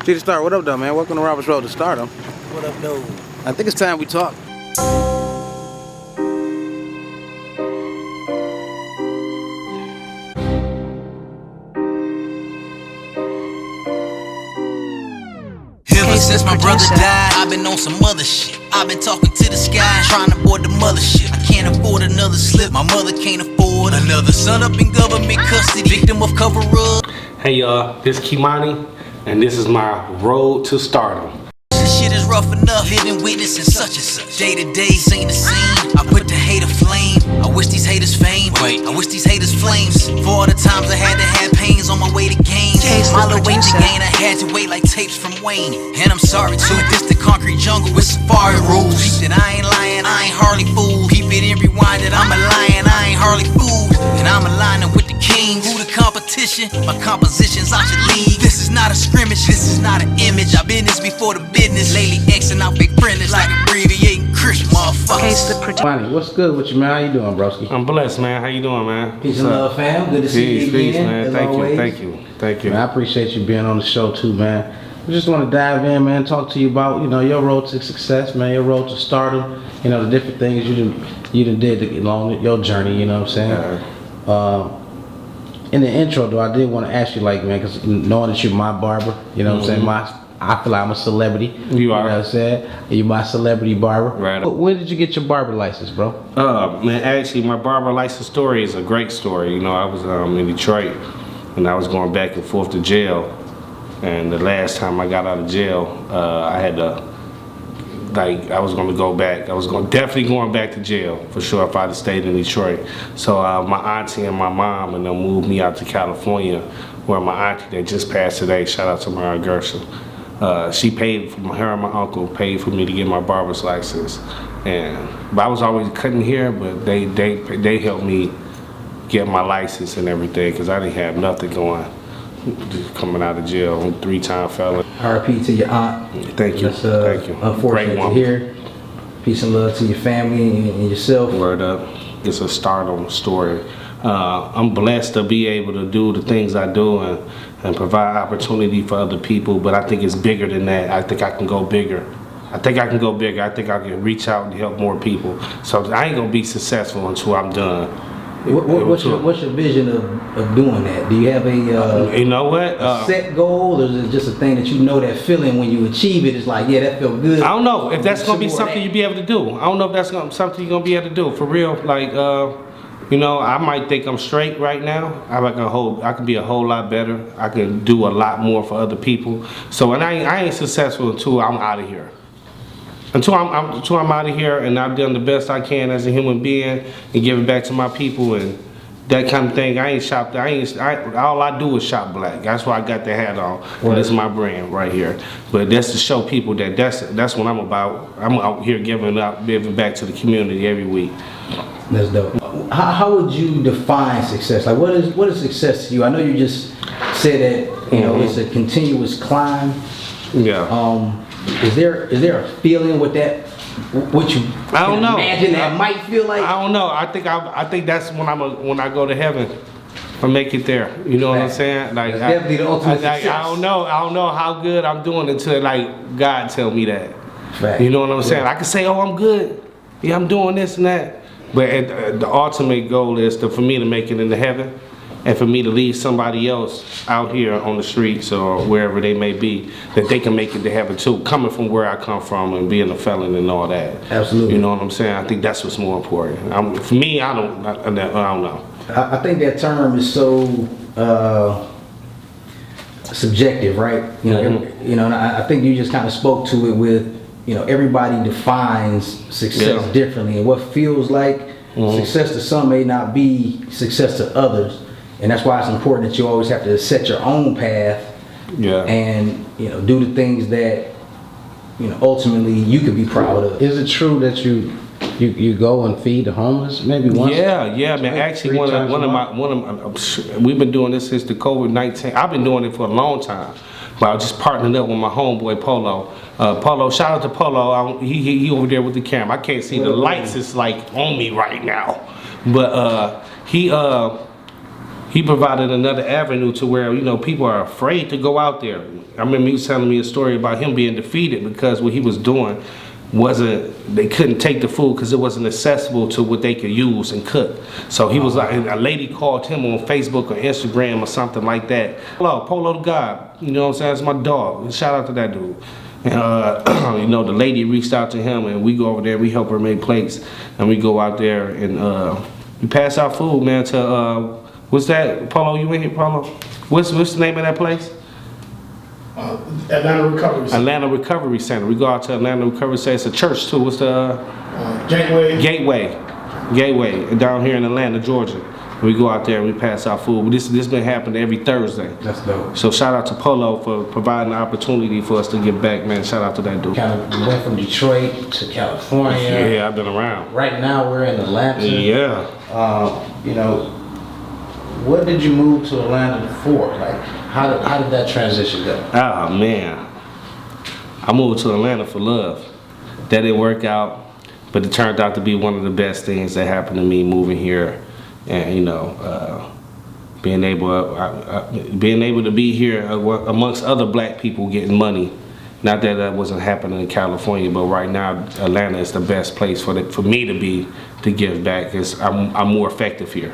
See the Star, what up though, man? Welcome to Robert's Road to Starrdom. What up, though? I think it's time we talk. Ever since my brother died, I've been on some other shit. I've been talking to the sky, trying to board the mothership. I can't afford another slip, my mother can't afford another son up in government custody, victim of cover-up. Hey y'all, this is Kimani, and this is my road to stardom. This shit is rough enough, living witnessing such and such. Day to day, scene to scene, I put the hate aflame. I wish these haters fame, wait, I wish these haters flames. For all the times I had to have pains on my way to gains. My little weight to gain, I had to wait like tapes from Wayne. And I'm sorry too, this the concrete jungle with safari rules. Peep that I ain't lying, I ain't hardly fooled. Peep it and rewind that I'm a lion, I ain't hardly fooled. And I'm aligning with the kings. Who the competition? My compositions out your league. This is not a scrimmage, this is not an image. I've been this before the business. Lately Xing out big friendlies like abbreviating Christian motherfuckers. Kimani, what's good with you, man? How you doing, broski? I'm blessed, man. How you doing, man? Peace and love, fam. Good to see you Peace, again, man. as Thank always. you, thank you, thank you. Man, I appreciate you being on the show too, man. We just want to dive in, man, talk to you about, your road to success, man, your road to stardom, the different things you done did along your journey, you know what I'm saying? In the intro, though, I did want to ask you, like, man, because knowing that you're my barber, you know what I'm saying, I feel like I'm a celebrity. You are. You know what I'm saying? You're my celebrity barber. Right. But when did you get your barber license, bro? Man, actually, my barber license story is a great story. I was in Detroit, and I was going back and forth to jail. And the last time I got out of jail, I had to, I was going to go back. I was definitely going back to jail for sure if I'd have stayed in Detroit. So my auntie and my mom and them moved me out to California, where my auntie that just passed today, shout out to Mara Gershel. She paid for her and my uncle paid for me to get my barber's license, but I was always cutting hair, but they helped me get my license and everything because I didn't have nothing going. Just coming out of jail, I'm a 3-time felon. RIP to your aunt. Thank you. That's Thank you. unfortunate to hear. Peace and love to your family and yourself. Word up. It's a stardom story. I'm blessed to be able to do the things I do and provide opportunity for other people, but I think it's bigger than that. I think I can go bigger. I think I can reach out and help more people. So I ain't gonna be successful until I'm done. What's your vision of doing that? Do you have a set goal, or is it just a thing that that feeling when you achieve it is like, yeah, that felt good? I don't know if that's gonna be something you'll be able to do. I don't know if that's something you're gonna be able to do for real. I might think I'm straight right now. I can be a whole lot better. I can do a lot more for other people. So, and I ain't successful until I'm out of here. Until I'm out of here and I've done the best I can as a human being and give it back to my people and that kind of thing. All I do is shop black. That's why I got the hat on. And this is my brand right here. But that's to show people that's what I'm about. I'm out here giving back to the community every week. That's dope. How would you define success? Like, what is success to you? I know you just said that it's a continuous climb. Yeah. Is there a feeling with that? What you I don't know. Imagine that might feel like. I don't know. I think that's when I go to heaven. I make it there. You know what I'm saying? Like that's definitely the ultimate success. I don't know how good I'm doing until God tell me that. Right. You know what I'm saying? I can say, oh, I'm good. Yeah, I'm doing this and that. But the ultimate goal is for me to make it into heaven, and for me to leave somebody else out here on the streets or wherever they may be, that they can make it to heaven too, coming from where I come from and being a felon and all that. Absolutely. You know what I'm saying? I think that's what's more important. For me, I don't know. I think that term is so subjective, right? And I think you just kind of spoke to it with, everybody defines success differently, and what feels like success to some may not be success to others. And that's why it's important that you always have to set your own path, and do the things that ultimately you could be proud of. Is it true that you go and feed the homeless maybe once? Yeah, man. Actually, we've been doing this since the COVID-19. I've been doing it for a long time, but I was just partnered up with my homeboy Polo. Polo, shout out to Polo. He over there with the camera. I can't see the lights. It's like on me right now, but he provided another avenue to where, you know, people are afraid to go out there. I remember he was telling me a story about him being defeated because what he was doing they couldn't take the food because it wasn't accessible to what they could use and cook. So he was like, a lady called him on Facebook or Instagram or something like that. Hello, Polo the God, you know what I'm saying? That's my dog. Shout out to that dude. And you know, the lady reached out to him, and we go over there, we help her make plates, and we go out there and we pass out food, man, to what's that, Polo, you in here, Polo? What's the name of that place? Atlanta Recovery Center. Atlanta Recovery Center. We go out to Atlanta Recovery Center. It's a church too. What's the Gateway down here in Atlanta, Georgia. We go out there and we pass out food. This been happening every Thursday. That's dope. So shout out to Polo for providing the opportunity for us to get back, man. Shout out to that dude. Kind of went from Detroit to California. Yeah, I've been around. Right now we're in Atlanta. Yeah. You know, what did you move to Atlanta for? Like, how did that transition go? Oh man, I moved to Atlanta for love. That didn't work out, but it turned out to be one of the best things that happened to me moving here, and you know, being able to be here amongst other black people getting money. Not that that wasn't happening in California, but right now Atlanta is the best place for me to be to give back. Because I'm more effective here.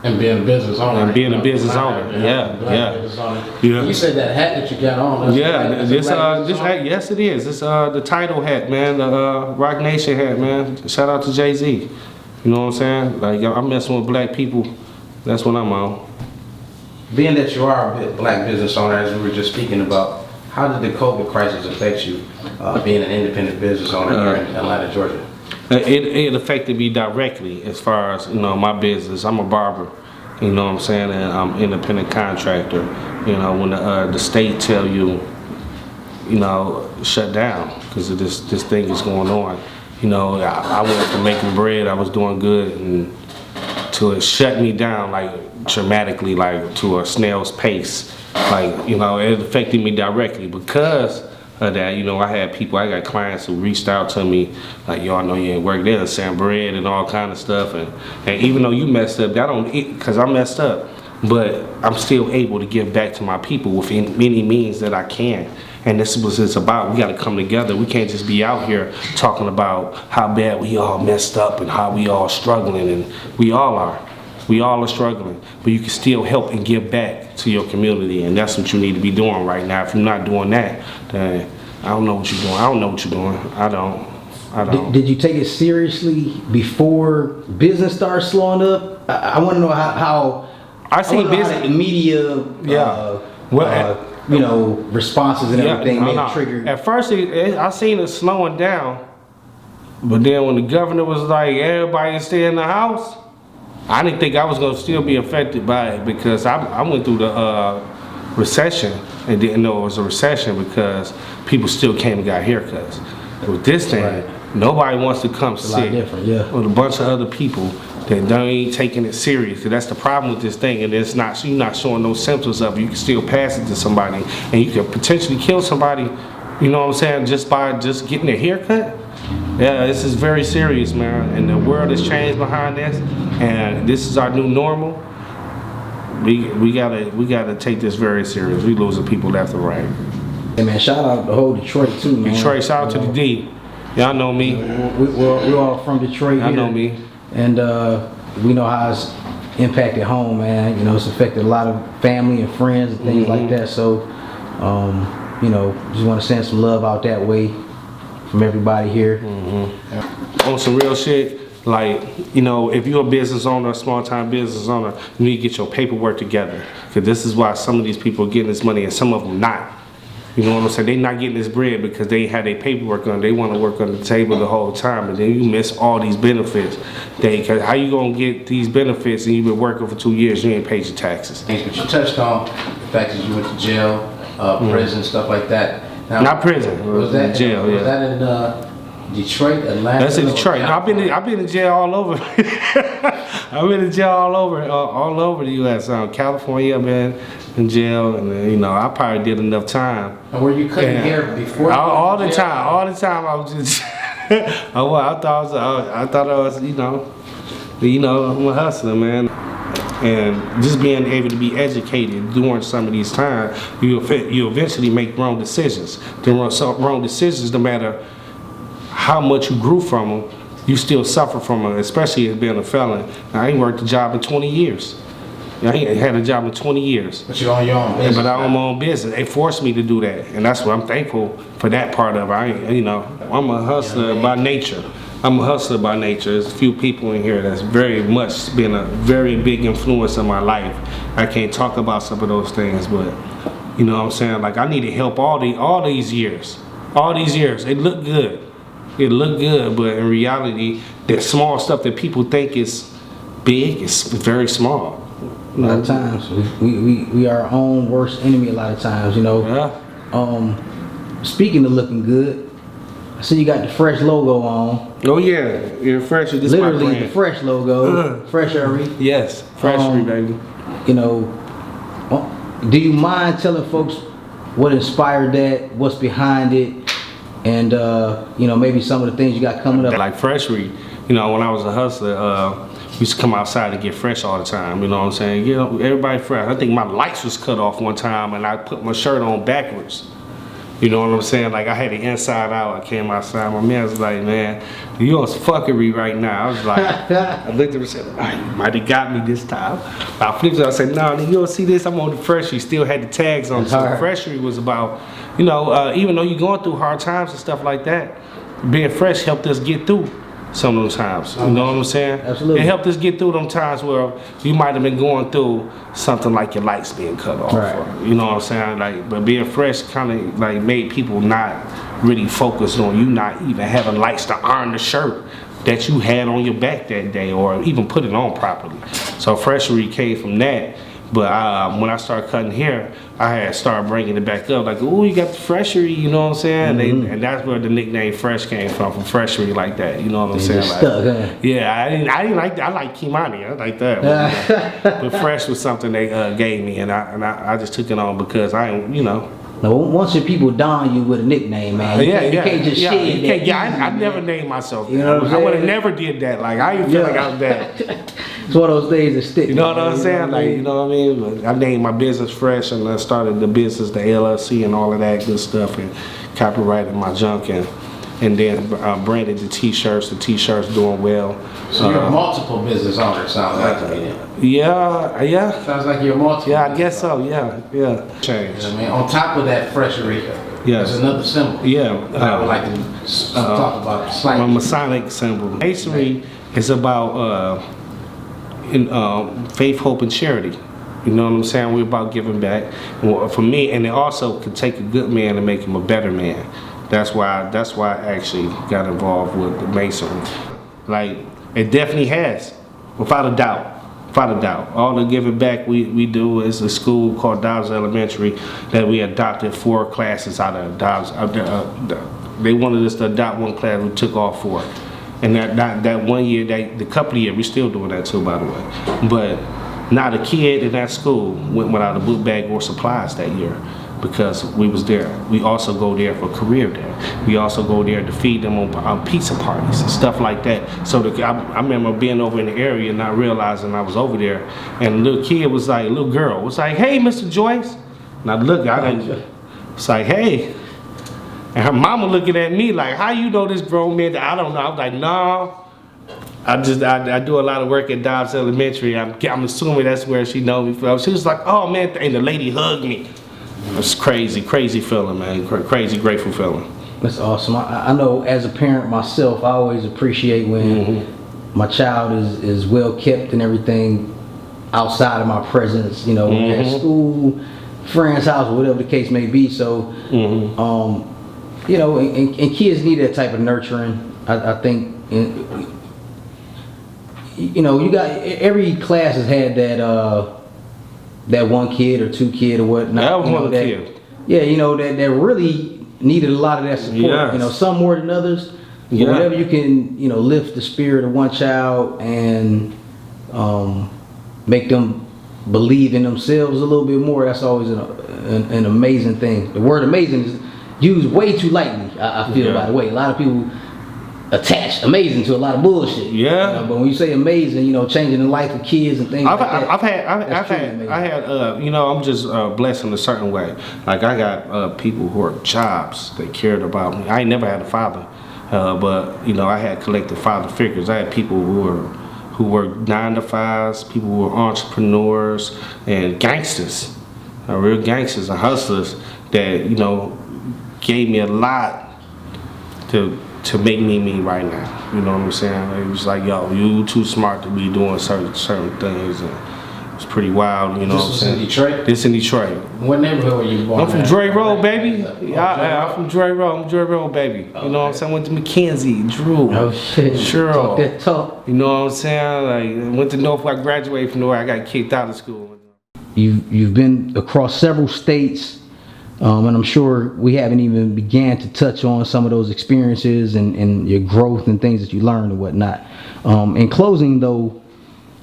And being a business owner. And being a business owner, yeah. You said that hat that you got on. This hat, yes it is. It's the title hat, man. The Rock Nation hat, man. Shout out to Jay-Z. You know what I'm saying? Like I'm messing with black people. That's what I'm on. Being that you are a black business owner, as we were just speaking about, how did the COVID crisis affect you, being an independent business owner here in Atlanta, Georgia? It affected me directly as far as, you know, my business. I'm a barber, you know what I'm saying, and I'm an independent contractor. You know, when the state tell you, you know, shut down because of this thing is going on. You know, I went from making bread, I was doing good, and to it shut me down like dramatically, like to a snail's pace. Like, you know, it affected me directly because of that. You know, I got clients who reached out to me like, yo, I know you ain't work there, selling bread and all kind of stuff, and even though you messed up, that don't, because I messed up, but I'm still able to give back to my people with many means that I can. And this is what it's about. We got to come together. We can't just be out here talking about how bad we all messed up and how we all struggling, and we all are. We all are struggling, but you can still help and give back to your community, and that's what you need to be doing right now. If you're not doing that, then I don't know what you're doing. I don't know what you're doing. I don't. Did you take it seriously before business started slowing up? I want to know how I see business, the media, you know, responses and everything may have triggered. At first, I seen it slowing down, but then when the governor was like, everybody stay in the house, I didn't think I was gonna still be affected by it because I went through the recession and didn't know it was a recession because people still came and got haircuts. With this thing, nobody wants to come sit with a bunch of other people that ain't taking it serious. That's the problem with this thing, and you're not showing no symptoms of it. You can still pass it to somebody, and you can potentially kill somebody. You know what I'm saying? Just by getting a haircut. Yeah, this is very serious, man, and the world has changed behind this, and this is our new normal. We gotta take this very serious. We losing people left and right. Hey man, shout out the whole Detroit too, man. Detroit, shout out to the D. Y'all know me. We're all from Detroit. I know me. And we know how it's impacted home, man. You know, it's affected a lot of family and friends and things like that. So, you know, just want to send some love out that way from everybody here. On some real shit, like, you know, if you're a business owner, a small time business owner, you need to get your paperwork together. Because this is why some of these people are getting this money and some of them not. You know what I'm saying? They not getting this bread because they had their paperwork on. They want to work on the table the whole time, and then you miss all these benefits. Cause how you gonna get these benefits and you've been working for 2 years, you ain't paid your taxes. But you touched on the fact that you went to jail, prison, stuff like that. Now, not prison. Was that jail? Was that in Detroit, Atlanta? That's in Detroit. No, I've been in jail all over. I've been in jail all over the U.S. California, I've been in jail, and you know, I probably did enough time. And were you cutting hair before? All the time. I was just. I thought I was, you know, I'm a hustler, man. And just being able to be educated during some of these times, you eventually make wrong decisions. The wrong decisions, no matter how much you grew from them, you still suffer from them, especially as being a felon. I ain't worked a job in 20 years. I ain't had a job in 20 years. But you own your own business. But I own my own business. They forced me to do that, and that's what I'm thankful for that part of it. I'm a hustler by nature. I'm a hustler by nature. There's a few people in here that's very much been a very big influence in my life. I can't talk about some of those things, but you know what I'm saying? Like, I needed help all these years. All these years. It looked good. It looked good, but in reality, that small stuff that people think is big is very small. A lot of times, we are our own worst enemy a lot of times, you know. Yeah. Speaking of looking good, I see you got the Fresh logo on. Oh yeah, you're Fresh. This Literally my brand. the Fresh logo, FRESHARY. Yes, FRESHARY, baby. You know, do you mind telling folks what inspired that, what's behind it, and you know, maybe some of the things you got coming up? Like FRESHARY, you know, when I was a hustler, we used to come outside to get fresh all the time, you know what I'm saying? You know, everybody fresh. I think my lights was cut off one time and I put my shirt on backwards. You know what I'm saying? Like, I had it inside out. I came outside. My man was like, man, you on fuckery right now. I was like, I looked at him and said, you might have got me this time. I flipped it. I said, no, you don't see this? I'm on the FRESHARY. Still had the tags on. So FRESHARY was about, you know, even though you're going through hard times and stuff like that, being fresh helped us get through some of those times. You know what I'm saying? Absolutely. It helped us get through them times where you might have been going through something like your lights being cut off. Right. Or, you know what I'm saying? Like, but being fresh kind of like made people not really focus on you not even having lights to iron the shirt that you had on your back that day or even put it on properly. So FRESHARY came from that. But when I started cutting hair, I had started bringing it back up. Like, oh, you got the FRESHARY, you know what I'm saying? Mm-hmm. And that's where the nickname Fresh came from FRESHARY like that. You know what I'm saying? Like, stuck, huh? yeah, I didn't like that. I like Kimani. I like that. But Fresh was something they gave me, and I just took it on because you know. Now, once your people don you with a nickname, man, you can't just shit that. I never named myself. You know what I'm I would have saying? never did that. Like, I didn't feel like I was that. It's one of those days that stick. You know what I'm saying? Like, you know what I mean? But I named my business Fresh, and I started the business, the LLC, and all of that good stuff, and copyrighted my junk, and then branded the T-shirts. The T-shirts doing well. So you're a multiple business owner, sounds like to me. Yeah. Sounds like you're a multiple. Yeah, I guess so. Yeah. Change. I mean, on top of that FRESHARY, Yes. there's another symbol. Yeah. That I would like to talk about My slightly. Masonic symbol. Masonry is about faith, hope, and charity. You know what I'm saying? We're about giving back. For me, and it also could take a good man and make him a better man. That's why I actually got involved with the Masonry. Like, it definitely has, without a doubt. All the giving back we do is a school called Dobbs Elementary that we adopted 4 classes out of Dobbs. They wanted us to adopt one class, we took all 4. And that one year, the couple of years, we still doing that too, by the way. But not a kid in that school went without a book bag or supplies that year because we was there. We also go there for career day. We also go there to feed them on pizza parties and stuff like that. So I remember being over in the area and not realizing I was over there. And a little girl was like, hey, Mr. Joyce. And I looked, it's like, hey. And her mama looking at me like, how you know this grown man? I don't know. I was like, no. I do a lot of work at Dobbs Elementary. I'm assuming that's where she know me from. She was like, oh man, and the lady hugged me. It was crazy feeling, man. Crazy grateful feeling. That's awesome. I know as a parent myself, I always appreciate when my child is well kept and everything outside of my presence, you know, when they're at school, friend's house, whatever the case may be. So, you know, and kids need that type of nurturing. I think, you know, you got, every class has had that one kid or 2 kid or whatnot. That was one kid. Yeah, you know, that really needed a lot of that support. Yes. You know, some more than others. Yeah. Whatever you can, you know, lift the spirit of one child and make them believe in themselves a little bit more. That's always an amazing thing. The word amazing is used way too lightly, I feel, by the way. A lot of people attached, amazing to a lot of bullshit. Yeah. You know, but when you say amazing, you know, changing the life of kids and things like that. I had, you know, I'm just blessed in a certain way. Like I got people who are jobs that cared about me. I ain't never had a father, but you know, I had collective father figures. I had people who were 9 to 5s, people who were entrepreneurs and gangsters, real gangsters and hustlers that, you know, gave me a lot to make me right now. You know what I'm saying? It was like, yo, you too smart to be doing certain things, and it's pretty wild. You know what I'm saying? This was in Detroit? This in Detroit. What neighborhood were you born I'm from in? Dre Road, baby. I'm from Dre Road. I'm Dre Road, baby. You know what I'm saying? Went to Mackenzie, Drew. Oh shit. Sure. Talk that talk. You know what I'm saying? Like, went to Norfolk. I graduated from Norfolk. I got kicked out of school. You've been across several states, and I'm sure we haven't even began to touch on some of those experiences and your growth and things that you learned and whatnot. In closing, though,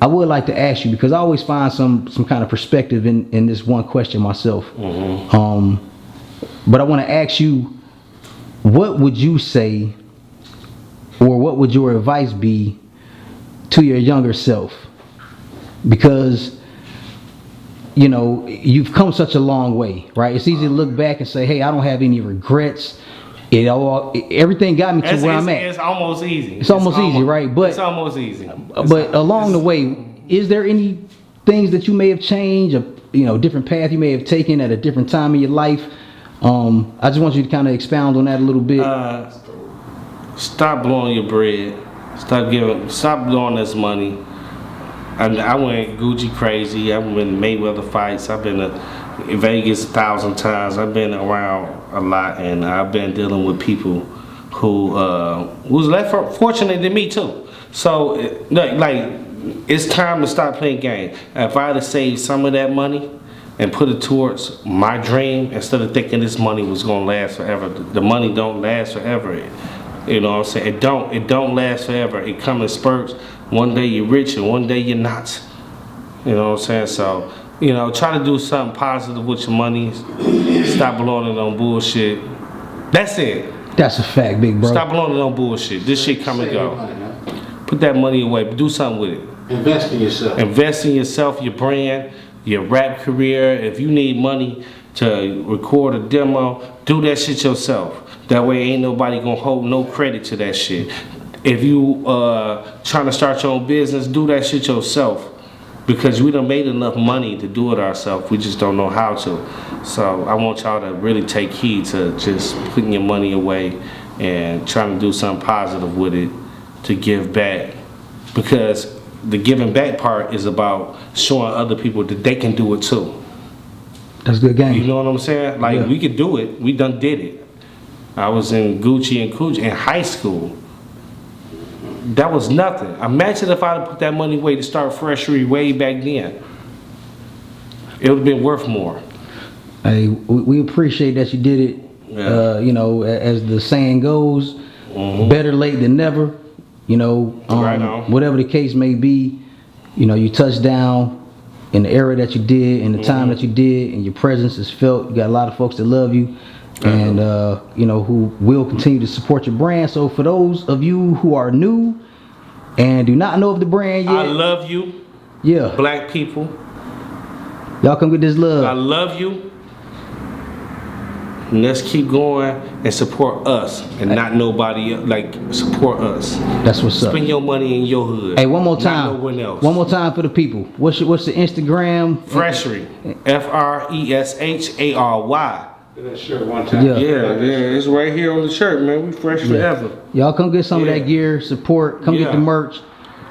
I would like to ask you, because I always find some kind of perspective in this one question myself. But I want to ask you, what would you say, or what would your advice be to your younger self? Because, you know, you've come such a long way, right? It's easy to look back and say, hey, I don't have any regrets. Everything got me to where I'm at. It's almost easy. It's almost easy, right? But it's almost easy. But along the way, is there any things that you may have changed, or, you know, different path you may have taken at a different time in your life? I just want you to kind of expound on that a little bit. Stop blowing your bread. Stop blowing this money. I went Gucci crazy. I've been Mayweather fights. I've been in Vegas 1,000 times. I've been around a lot, and I've been dealing with people who was less fortunate than me too. So, like, it's time to stop playing games. If I had to save some of that money and put it towards my dream, instead of thinking this money was gonna last forever, the money don't last forever. You know what I'm saying? It don't last forever. It comes in spurts. One day you're rich and one day you're not. You know what I'm saying? So, you know, try to do something positive with your money. Stop blowing it on bullshit. That's it. That's a fact, big bro. Stop blowing it on bullshit. This shit come and go. Put that money away. Do something with it. Invest in yourself. Invest in yourself, your brand, your rap career. If you need money to record a demo, do that shit yourself. That way ain't nobody gonna hold no credit to that shit. If you trying to start your own business, do that shit yourself. Because we done made enough money to do it ourselves. We just don't know how to. So I want y'all to really take heed to just putting your money away and trying to do something positive with it to give back. Because the giving back part is about showing other people that they can do it too. That's a good game. You know what I'm saying? Like, Yeah. we could do it. We done did it. I was in Gucci and Coochie in high school. That was nothing. Imagine if I'd put that money away to start FRESHARY way back then. It would have been worth more. Hey, we appreciate that you did it. Yeah. You know, as the saying goes, better late than never. You know, Right on. whatever the case may be, you know, you touched down in the era that you did, in the time that you did, and your presence is felt. You got a lot of folks that love you, and you know, who will continue to support your brand. So for those of you who are new and do not know of the brand yet, I love you, yeah, black people. y'all come get this I love. love you. And let's keep going and support us and not nobody else. Like, support us. That's what's up. Spend your money in your hood. Hey, one more Not time. no one else. One more time for the people. What's the Instagram? FRESHARY. FRESHARY. That shirt one time. Yeah. Yeah, it's right here on the shirt, man. We fresh forever. Y'all come get some of Yeah. that gear, support. Come get Yeah. the merch.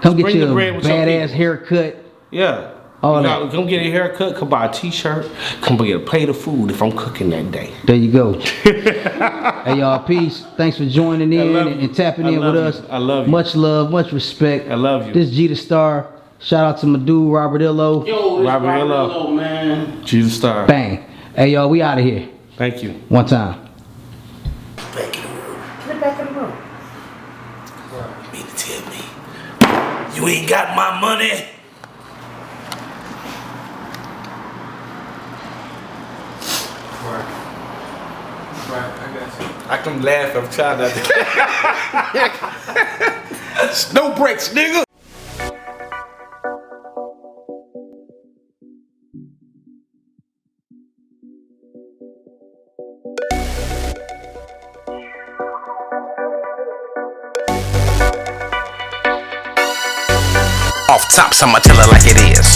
Come get Bring the your bread with your badass people. haircut. Yeah. All You that. know, come get a haircut, come buy a t-shirt, come get a plate of food if I'm cooking that day. There you go. Hey y'all, peace. Thanks for joining in love and, you. tapping I in with love us. you. I love you. Much love, much respect. I love you. This G the Star. Shout out to my dude Robert Illo. Yo, this Robert Robert Illo. Illo, man. Jesus Star. Bang. Hey y'all, we out of here. Thank you. One time. Get back in the room. You mean to tell me you ain't got my money? Right, I got you. I can laugh. I'm trying not to. No breaks, nigga. Off tops, I'ma tell it like it is.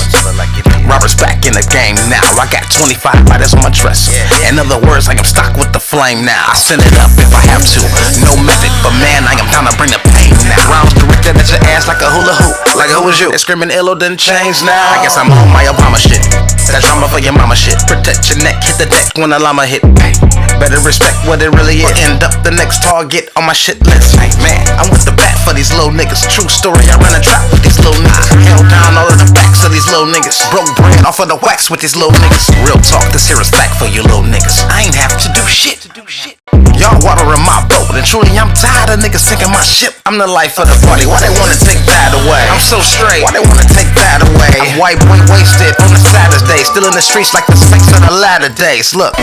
Robert's back in the game now. I got 25 lighters on my dresser. In other words, I am stocked with the flame now. I send it up if I have to. No method, but man, I am down to bring the pain now. Rounds directed at your ass like a hula hoop. Like who was you? It's screaming illo didn't change now. I guess I'm on my Obama shit. That drama for your mama shit. Protect your neck, hit the deck when the llama hit. Better respect what it really is. End up the next target on my shit list. Man, I want the bat for these little niggas. True story, I run a trap with these little niggas. Held down all of the backs of these little niggas. Broke bread off of the wax with these little niggas. Real talk, this here is fact for you little niggas. I ain't have to do shit. Y'all watering my boat, and truly I'm tired of niggas sinking my ship. I'm the life of the party, why they wanna take that away? I'm so straight, why they wanna take that away? I'm white boy wasted on a Saturday, still in the streets like the saints of the latter days. Look.